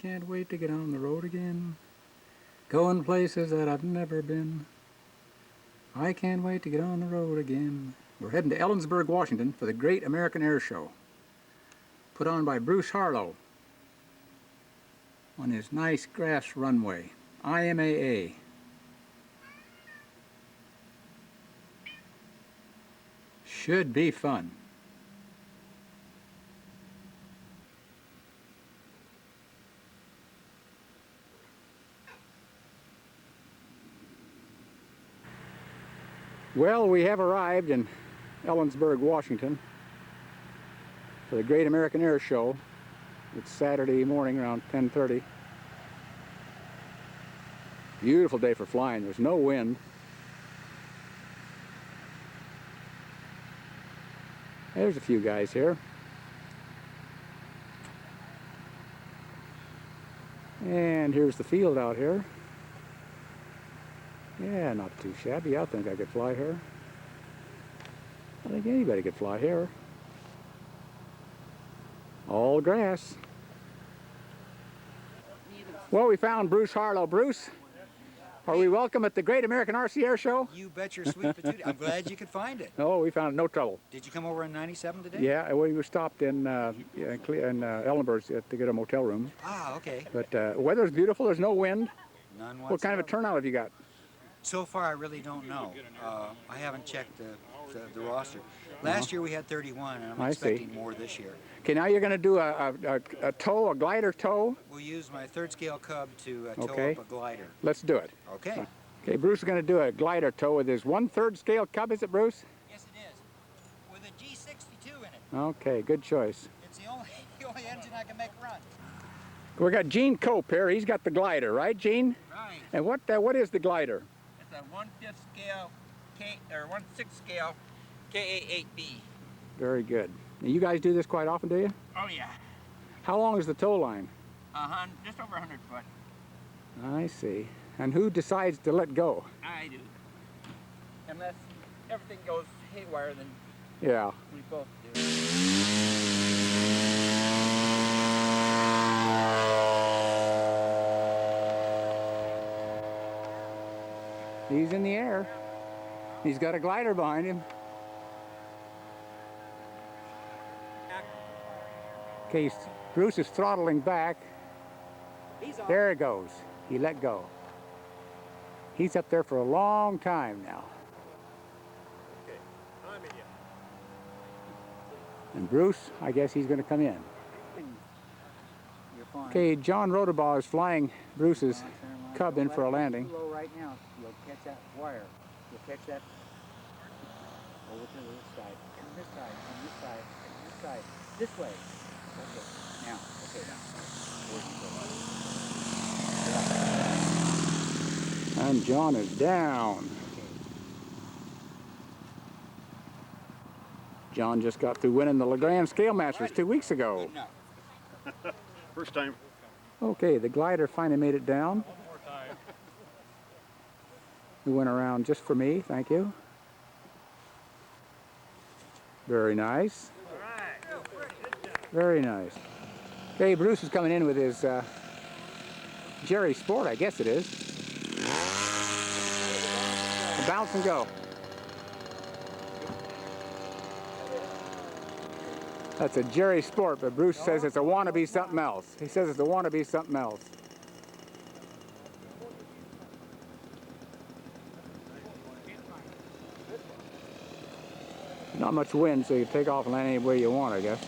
can't wait to get on the road again, going places that I've never been. I can't wait to get on the road again. We're heading to Ellensburg, Washington for the Great American Air Show, put on by Bruce Harlow on his nice grass runway, IMAA. Should be fun. Well, we have arrived in Ellensburg, Washington for the Great American Air Show. It's Saturday morning around 10:30. Beautiful day for flying. There's no wind. There's a few guys here. And here's the field out here. Yeah, not too shabby. I think I could fly here. I think anybody could fly here. All grass. Well, we found Bruce Harlow. Bruce, are we welcome at the Great American RC Air Show? You bet your sweet patootie. I'm glad you could find it. Oh, we found no trouble. Did you come over in 97 today? Yeah, we stopped in Ellenburg to get a motel room. Ah, okay. But the weather's beautiful. There's no wind. None whatsoever. What kind of a turnout have you got? So far, I really don't know. I haven't checked the roster. Last year we had 31, and I'm expecting more this year. Okay, now you're going to do a tow, a glider tow. We'll use my third scale Cub to tow up a glider. Let's do it. Okay. Okay, Bruce is going to do a glider tow with his 1/3 scale Cub, is it, Bruce? Yes, it is. With a G62 in it. Okay, good choice. It's the only engine I can make run. We got Gene Cope here. He's got the glider, right, Gene? Right. And what is the glider? It's a 1/5 scale or 1/6 scale KA8B. Very good. Now, you guys do this quite often, do you? Oh yeah. How long is the tow line? Just over 100 foot. I see. And who decides to let go? I do. Unless everything goes haywire, then Yeah. we both do. He's in the air. He's got a glider behind him. Okay, Bruce is throttling back. There it goes. He let go. He's up there for a long time now. Okay, I'm in you. And Bruce, I guess he's going to come in. You're fine. Okay, John Rodabaugh is flying Bruce's Cub in for a landing. Too low right now. You'll catch that wire. You'll catch that over to this side. Come this side. Come this side. Come this side. This way. Okay. Now. Okay. Now. And John is down. John just got through winning the Legrand Scale Masters 2 weeks ago. First time. Okay, the glider finally made it down. We went around just for me, thank you. Very nice. Very nice. Okay, Bruce is coming in with his Jerry Sport, I guess it is. Bounce and go. That's a Jerry Sport, but Bruce says it's a wannabe something else. He says it's a wannabe something else. Not much wind, so you take off and land any way you want, I guess.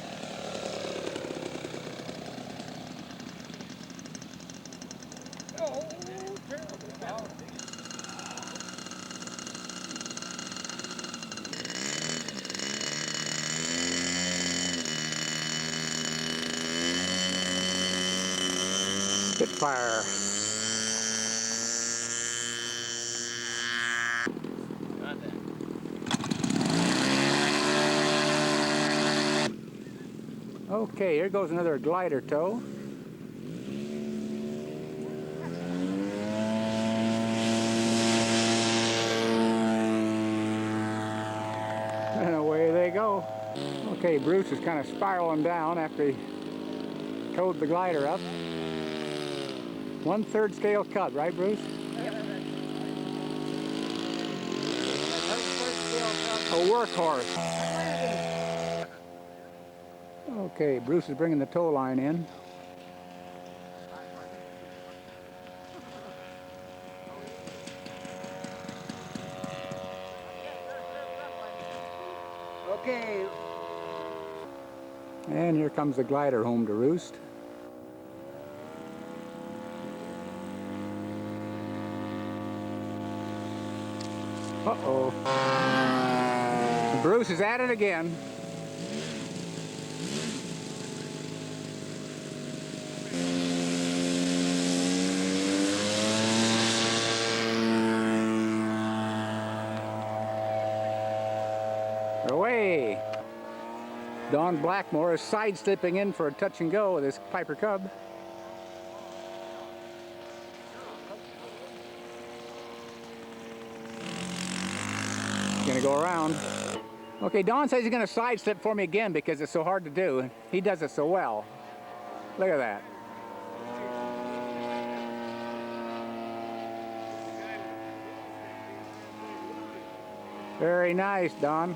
Spitfire. Okay, here goes another glider tow. And away they go. Okay, Bruce is kind of spiraling down after he towed the glider up. 1/3 scale cut, right, Bruce? A workhorse. Okay, Bruce is bringing the tow line in. Okay. And here comes the glider home to roost. Uh-oh. Bruce is at it again. Away. Don Blackmore is sidestepping in for a touch and go with his Piper Cub. He's gonna go around. Okay, Don says he's gonna sidestep for me again because it's so hard to do. He does it so well. Look at that. Very nice, Don.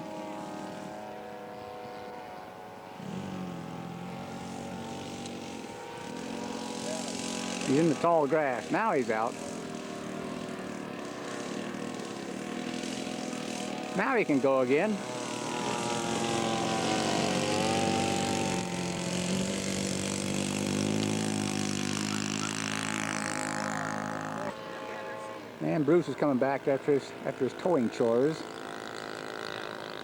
He's in the tall grass. Now he's out. Now he can go again. And Bruce is coming back after his towing chores.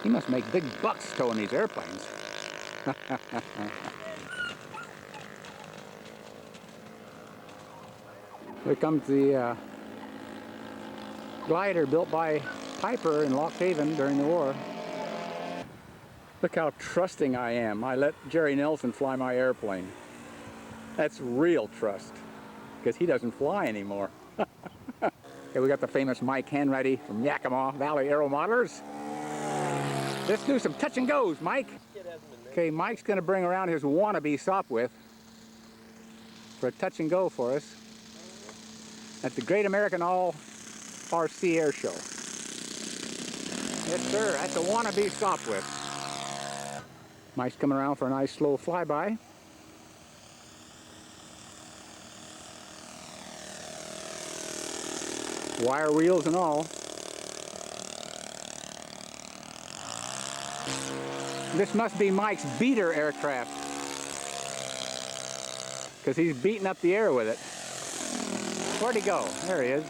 He must make big bucks towing these airplanes. Here comes the glider built by Piper in Lock Haven during the war. Look how trusting I am. I let Jerry Nelson fly my airplane. That's real trust, because he doesn't fly anymore. Okay, we got the famous Mike Hanratty from Yakima Valley Aero Modelers. Let's do some touch and goes, Mike. Okay, Mike's gonna bring around his wannabe Sopwith for a touch and go for us at the Great American All RC Air Show. Yes, sir, that's a wannabe Sopwith. Mike's coming around for a nice slow flyby. Wire wheels and all. This must be Mike's beater aircraft, because he's beating up the air with it. Where'd he go? There he is.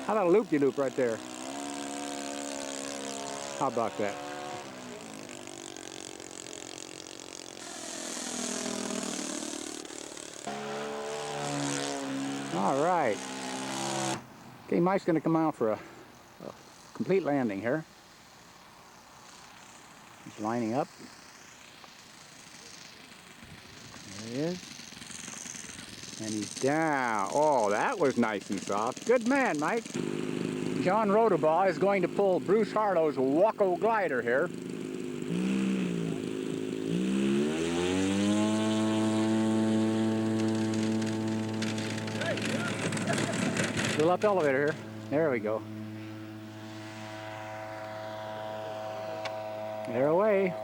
How about a loop-de-loop right there? How about that? All right. Okay, Mike's going to come out for a complete landing here. He's lining up. There he is. And he's down. Oh, that was nice and soft. Good man, Mike. John Rodabaugh is going to pull Bruce Harlow's Waco glider here. Fill up elevator here. There we go. They're away.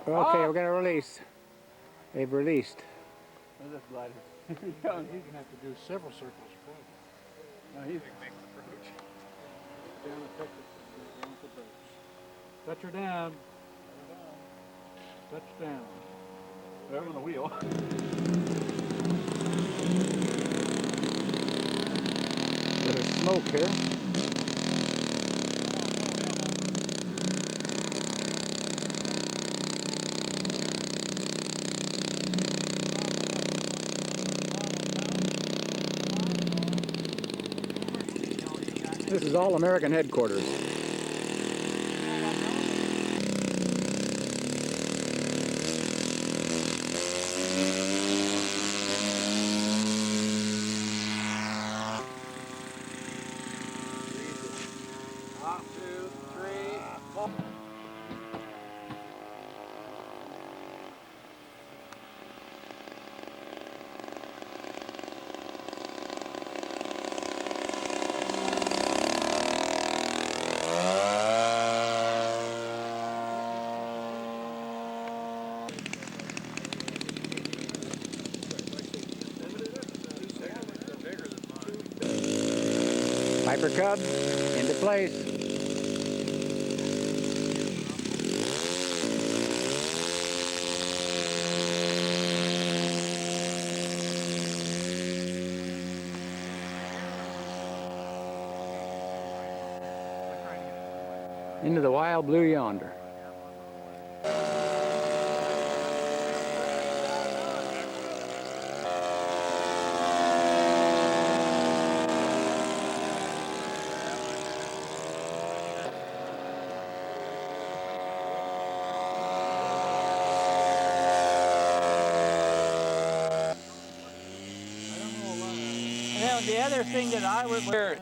Okay, we're gonna release. They've released. This glider. He's gonna have to do several circles before. No, he's big approach. Down the touch her down. Touch down. They're on the wheel. Bit of smoke here. This is All American headquarters. Hyper Cub into place. Into the wild blue yonder. Now, the other thing that I would wear